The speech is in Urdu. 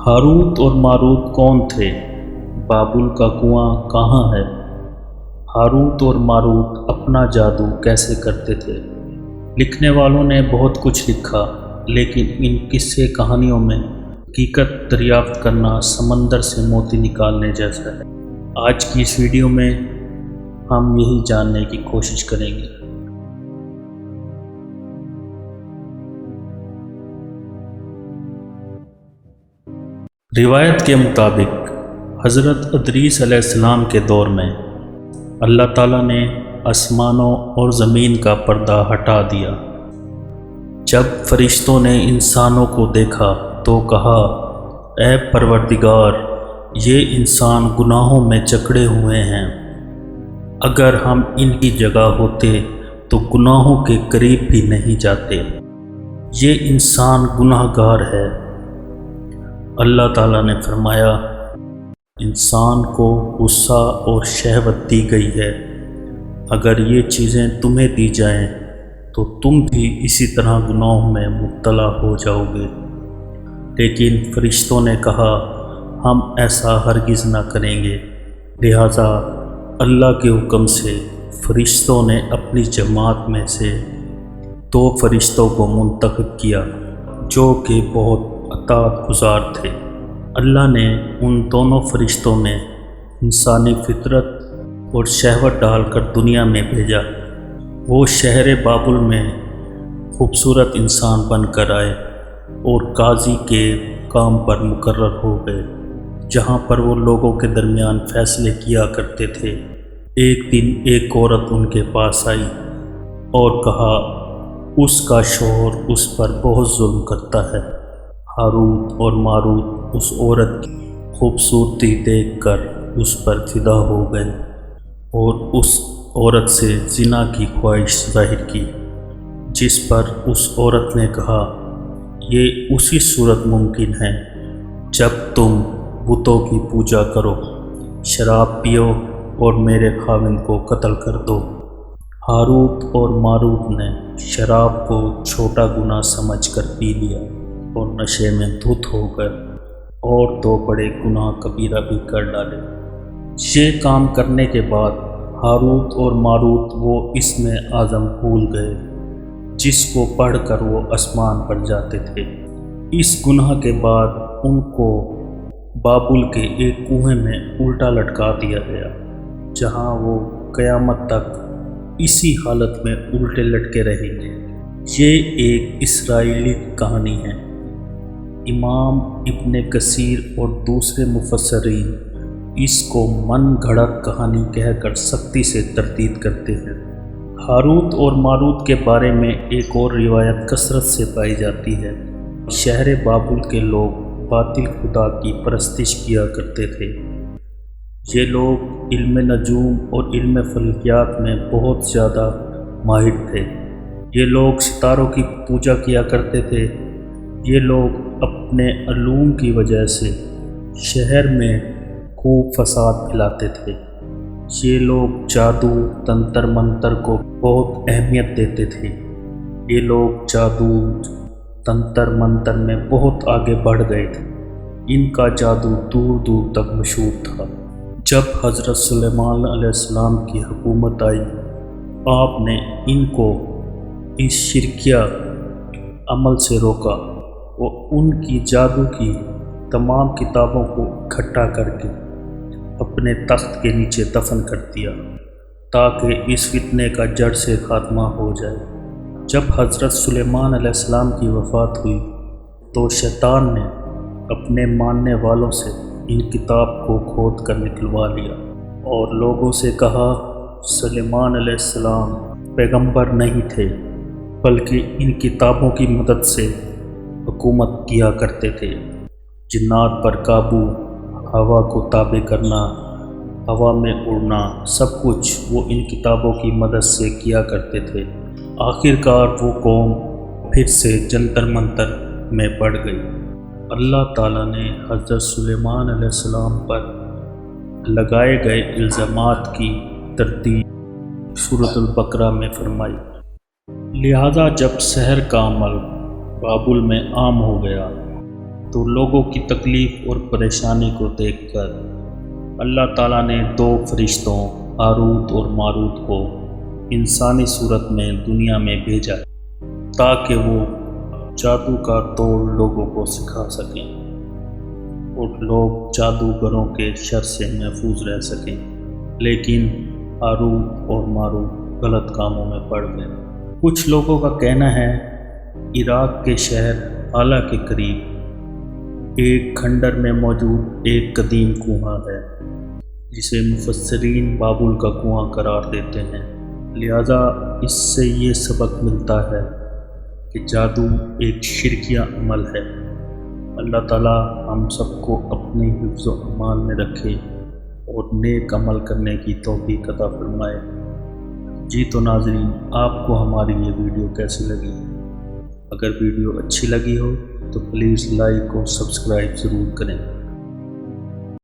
ہاروت اور ماروت کون تھے؟ بابل کا کنواں کہاں ہے؟ ہاروت اور ماروت اپنا جادو کیسے کرتے تھے؟ لکھنے والوں نے بہت کچھ لکھا، لیکن ان قصے کہانیوں میں حقیقت دریافت کرنا سمندر سے موتی نکالنے جیسا ہے۔ آج کی اس ویڈیو میں ہم یہی جاننے کی کوشش کریں گے۔ روایت کے مطابق حضرت ادریس علیہ السلام کے دور میں اللہ تعالیٰ نے آسمانوں اور زمین کا پردہ ہٹا دیا۔ جب فرشتوں نے انسانوں کو دیکھا تو کہا، اے پروردگار، یہ انسان گناہوں میں جکڑے ہوئے ہیں۔ اگر ہم ان کی جگہ ہوتے تو گناہوں کے قریب بھی نہیں جاتے۔ یہ انسان گناہ گار ہے۔ اللہ تعالیٰ نے فرمایا، انسان کو غصہ اور شہوت دی گئی ہے۔ اگر یہ چیزیں تمہیں دی جائیں تو تم بھی اسی طرح گناہوں میں مبتلا ہو جاؤ گے۔ لیکن فرشتوں نے کہا، ہم ایسا ہرگز نہ کریں گے۔ لہٰذا اللہ کے حکم سے فرشتوں نے اپنی جماعت میں سے 2 فرشتوں کو منتخب کیا جو کہ بہت اطاعت گزار تھے۔ اللہ نے ان دونوں فرشتوں میں انسانی فطرت اور شہوت ڈال کر دنیا میں بھیجا۔ وہ شہر بابل میں خوبصورت انسان بن کر آئے اور قاضی کے کام پر مقرر ہو گئے، جہاں پر وہ لوگوں کے درمیان فیصلے کیا کرتے تھے۔ ایک دن ایک عورت ان کے پاس آئی اور کہا، اس کا شوہر اس پر بہت ظلم کرتا ہے۔ ہاروت اور ماروت اس عورت کی خوبصورتی دیکھ کر اس پر فدا ہو گئے اور اس عورت سے زنا کی خواہش ظاہر کی، جس پر اس عورت نے کہا، یہ اسی صورت ممکن ہے جب تم بتوں کی پوجا کرو، شراب پیو اور میرے خاوند کو قتل کر دو۔ ہاروت اور ماروت نے شراب کو چھوٹا گناہ سمجھ کر پی لیا اور نشے میں دھت ہو گئے اور 2 بڑے گناہ کبیرہ بھی کر ڈالے۔ یہ کام کرنے کے بعد ہاروت اور ماروت وہ اسم اعظم بھول گئے جس کو پڑھ کر وہ آسمان پر جاتے تھے۔ اس گناہ کے بعد ان کو بابل کے ایک کنویں میں الٹا لٹکا دیا گیا، جہاں وہ قیامت تک اسی حالت میں الٹے لٹکے رہیں گے۔ یہ ایک اسرائیلی کہانی ہے۔ امام ابن کثیر اور دوسرے مفسرین اس کو من گھڑت کہانی کہہ کر سختی سے تردید کرتے ہیں۔ ہاروت اور ماروت کے بارے میں ایک اور روایت کثرت سے پائی جاتی ہے۔ شہر بابل کے لوگ باطل خدا کی پرستش کیا کرتے تھے۔ یہ لوگ علم نجوم اور علم فلکیات میں بہت زیادہ ماہر تھے۔ یہ لوگ ستاروں کی پوجا کیا کرتے تھے۔ یہ لوگ اپنے علوم کی وجہ سے شہر میں خوب فساد پھیلاتے تھے۔ یہ لوگ جادو، تنتر منتر کو بہت اہمیت دیتے تھے۔ یہ لوگ جادو، تنتر منتر میں بہت آگے بڑھ گئے تھے۔ ان کا جادو دور دور تک مشہور تھا۔ جب حضرت سلیمان علیہ السلام کی حکومت آئی، آپ نے ان کو اس شرکیہ عمل سے روکا۔ وہ ان کی جادو کی تمام کتابوں کو اکٹھا کر کے اپنے تخت کے نیچے دفن کر دیا تاکہ اس فتنے کا جڑ سے خاتمہ ہو جائے۔ جب حضرت سلیمان علیہ السلام کی وفات ہوئی تو شیطان نے اپنے ماننے والوں سے ان کتاب کو کھود کر نکلوا لیا اور لوگوں سے کہا، سلیمان علیہ السلام پیغمبر نہیں تھے، بلکہ ان کتابوں کی مدد سے حکومت کیا کرتے تھے۔ جنات پر قابو، ہوا کو تابع کرنا، ہوا میں اڑنا، سب کچھ وہ ان کتابوں کی مدد سے کیا کرتے تھے۔ آخر کار وہ قوم پھر سے جنتر منتر میں پڑ گئی۔ اللہ تعالیٰ نے حضرت سلیمان علیہ السلام پر لگائے گئے الزامات کی تردید سورۃ البقرہ میں فرمائی۔ لہٰذا جب سحر کا عمل بابل میں عام ہو گیا تو لوگوں کی تکلیف اور پریشانی کو دیکھ کر اللہ تعالیٰ نے 2 فرشتوں ہاروت اور ماروت کو انسانی صورت میں دنیا میں بھیجا تاکہ وہ جادو کا توڑ لوگوں کو سکھا سکیں اور لوگ جادوگروں کے شر سے محفوظ رہ سکیں۔ لیکن ہاروت اور ماروت غلط کاموں میں پڑ گئے۔ کچھ لوگوں کا کہنا ہے عراق کے شہر حالہ کے قریب ایک کھنڈر میں موجود ایک قدیم کنواں ہے جسے مفسرین بابل کا کنواں قرار دیتے ہیں، لہذا اس سے یہ سبق ملتا ہے کہ جادو ایک شرکیہ عمل ہے۔ اللہ تعالیٰ ہم سب کو اپنے حفظ و امان میں رکھے اور نیک عمل کرنے کی توفیق عطا فرمائے۔ جی تو ناظرین، آپ کو ہماری یہ ویڈیو کیسی لگی؟ اگر ویڈیو اچھی لگی ہو تو پلیز لائک اور سبسکرائب ضرور کریں۔